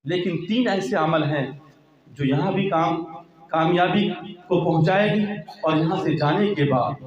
لیکن 3 ایسے عمل ہیں جو یہاں بھی کامیابی کو پہنچائے گی اور یہاں سے جانے کے بعد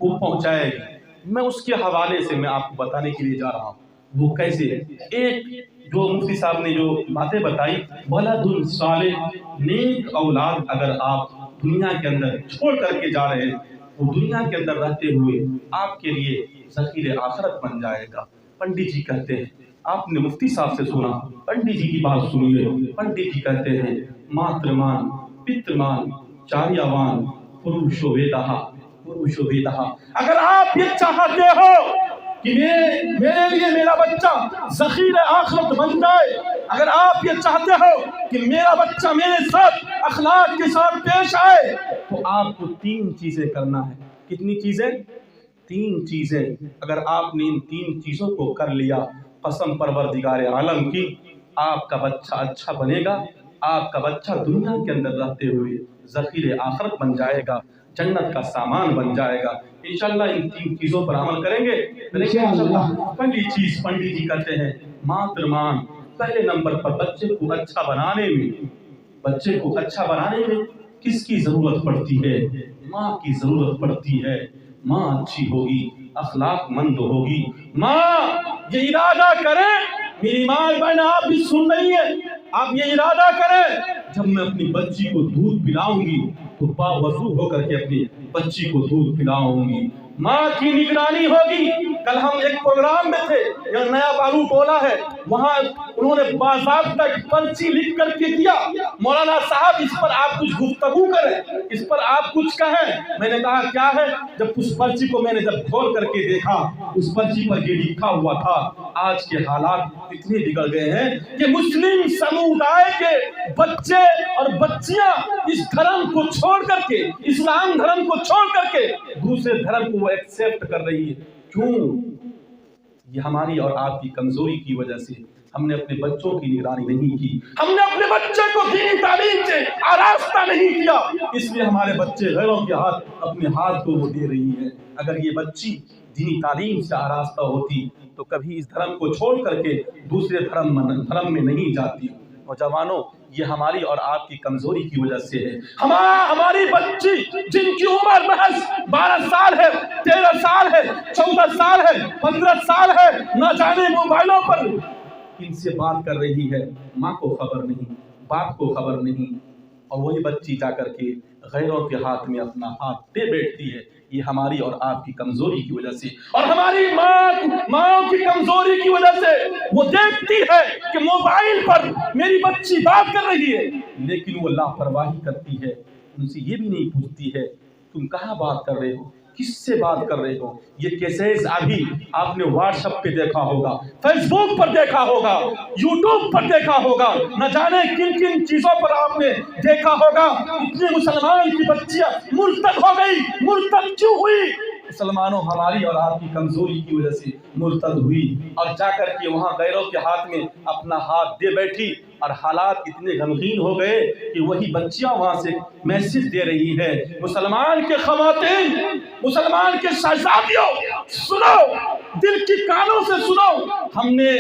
وہ پہنچائے گی۔ میں اس کے حوالے سے میں آپ کو بتانے کے لیے جا رہا ہوں وہ کیسے۔ ایک جو مفتی صاحب نے جو باتیں بتائی، ولد صالح، نیک اولاد اگر آپ دنیا کے اندر چھوڑ کر کے جا رہے ہیں، وہ دنیا کے اندر رہتے ہوئے آپ کے لیے ذخیرہ آخرت بن جائے گا۔ پنڈت جی کہتے ہیں، آپ نے مفتی صاحب سے سنا، پنڈت جی کی بات سنیے۔ پنڈت جی کہتے ہیں، ماترمان پترمان چاریاوان پروشو ویدہ۔ اگر آپ یہ چاہتے ہو کہ میرے لیے میرا بچہ ذخیرہ آخرت بن جائے، اگر آپ یہ چاہتے ہو کہ میرا بچہ میرے ساتھ اخلاق کے ساتھ پیش آئے، تو آپ کو 3 چیزیں کرنا ہے۔ کتنی چیزیں؟ 3 چیزیں۔ اگر آپ نے ان 3 چیزوں کو کر لیا، قسم پروردگار عالم کی، آپ کا بچہ اچھا بنے گا، آپ کا بچہ دنیا کے اندر رہتے ہوئے ذخیرہ آخرت بن جائے گا، جنت کا سامان بن جائے گا۔ انشاءاللہ ان 3 چیزوں پر عمل کریں گے۔ پہلی چیز پنڈت جی کہتے ہیں، ماترمان، پہلے نمبر پر بچے کو اچھا بنانے میں کس کی ضرورت پڑتی ہے؟ ماں کی ضرورت پڑتی ہے۔ ماں اچھی ہوگی، اخلاق مند ہوگی۔ ماں یہ ارادہ کرے، میری ماں بہن آپ بھی سن رہی ہیں، آپ یہ ارادہ کریں، جب میں اپنی بچی کو دودھ پلاؤں گی تو باوضو ہو کر کے اپنی بچی کو دودھ پلاؤں گی۔ ماں کی نگرانی ہوگی۔ کل ہم ایک پروگرام میں تھے، یہ نیا بارو بولا ہے، وہاں انہوں نے باضابطہ پرچی لکھ کر کے دیا، مولانا صاحب اس پر آپ کچھ گفتگو کریں، اس پر آپ کچھ کہیں۔ میں نے کہا کیا ہے؟ جب اس پرچی کو میں نے جب کھول کر کے دیکھا، اس پرچی پر یہ لکھا ہوا تھا، آج کے حالات اتنے بگڑ گئے ہیں کہ مسلم سمودائے کے بچے اور بچیاں اس دھرم کو چھوڑ کر کے، اسلام دھرم کو چھوڑ کر کے دوسرے دھرم کو وہ ایکسپٹ کر رہی ہے۔ کیوں؟ یہ ہماری اور آپ کی کمزوری کی وجہ سے۔ ہم نے اپنے بچوں کی نگرانی نہیں کی، ہم نے اپنے بچے کو دینی تعلیم سے آراستہ نہیں کیا، اس لیے ہمارے بچے غیروں کے اپنے ہاتھ کو وہ دے رہی ہیں۔ اگر یہ بچی دینی تعلیم سے آراستہ ہوتی تو کبھی اس دھرم کو چھوڑ کر کے دوسرے دھرم میں نہیں جاتی۔ نوجوانوں، یہ ہماری اور آپ کی کمزوری کی وجہ سے ہے۔ ہماری بچی جن کی عمر محض 12 سال ہے، 13 سال ہے، 14 سال ہے، 15 سال ہے، نہ جانے موبائلوں پر کن سے بات کر رہی ہے، ماں کو خبر نہیں، باپ کو خبر نہیں، اور وہی بچی جا کر کے غیروں کے ہاتھ میں اپنا ہاتھ دے بیٹھتی ہے۔ یہ ہماری اور آپ کی کمزوری کی وجہ سے، اور ہماری ماں کی کمزوری کی وجہ سے وہ دیکھتی ہے کہ موبائل پر میری بچی بات کر رہی ہے، لیکن وہ لاپرواہی کرتی ہے، ان سے یہ بھی نہیں پوچھتی ہے تم کہاں بات کر رہے ہو، کس سے بات کر رہے ہو۔ یہ کیسز ابھی آپ نے واٹس ایپ پہ دیکھا ہوگا، فیس بک پر دیکھا ہوگا، یوٹیوب پر دیکھا ہوگا، نہ جانے کن کن چیزوں پر آپ نے دیکھا ہوگا۔ اتنے مسلمان کی بچیاں مرتد ہو گئی۔ مرتد کیوں ہوئی؟ مسلمانوں، ہماری اور آپ کی کمزوری کی وجہ سے مرتد ہوئی، اور جا کر کے وہاں غیروں کے ہاتھ میں اپنا ہاتھ دے بیٹھی، اور حالات اتنے غمگین ہو گئے کہ وہی بچیاں وہاں سے میسج دے رہی ہے، مسلمان کے خواتین، مسلمان کے شہزادیوں، سنو، دل کی کانوں سے سنو، ہم نے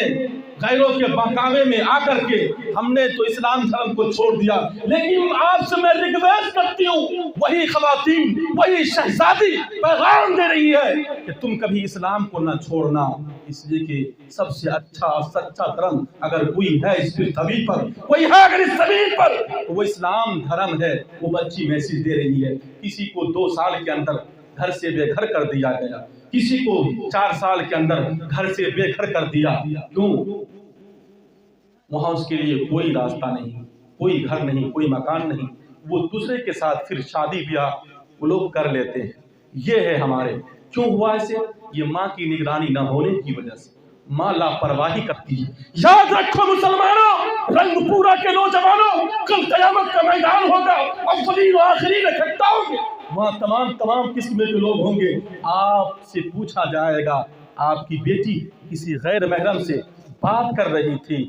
غیروں کے بہکاوے میں آ کر کے ہم نے تو اسلام دھرم کو چھوڑ دیا، لیکن آپ سے میں ریکویسٹ کرتی ہوں، وہی خواتین، وہی شہزادی پیغام دے رہی ہے کہ تم کبھی اسلام کو نہ چھوڑنا، اس لیے کہ سب سے اچھا اور سچا دھرم اگر کوئی ہے اس پرتھوی پر، کوئی ہے اگر اس زمین پر، تو وہ اسلام دھرم ہے۔ وہ بچی میسج دے رہی ہے، کسی کو 2 سال کے اندر گھر سے بے گھر کر دیا گیا، کسی کو 4 سال کے اندر گھر سے بے گھر کر دیا۔ کیوں؟ وہاں اس کے لیے کوئی راستہ نہیں، کوئی گھر نہیں، کوئی مکان نہیں، وہ دوسرے کے ساتھ پھر شادی بیاہ وہ لوگ کر لیتے ہیں۔ یہ ہے ہمارے۔ کیوں ہوا ایسے؟ یہ ماں کی نگرانی نہ ہونے کی وجہ سے، ماں لاپرواہی کرتی ہے۔ یاد رکھو مسلمانوں، رنگ پورا کے نوجوانوں، کل قیامت کا میدان ہوگا، اولین و آخرین اکٹھا ہوں گے، وہاں تمام قسم کے لوگ ہوں گے۔ آپ سے پوچھا جائے گا، آپ کی بیٹی کسی غیر محرم سے بات کر رہی تھی،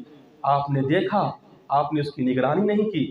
آپ نے دیکھا، آپ نے اس کی نگرانی نہیں کی،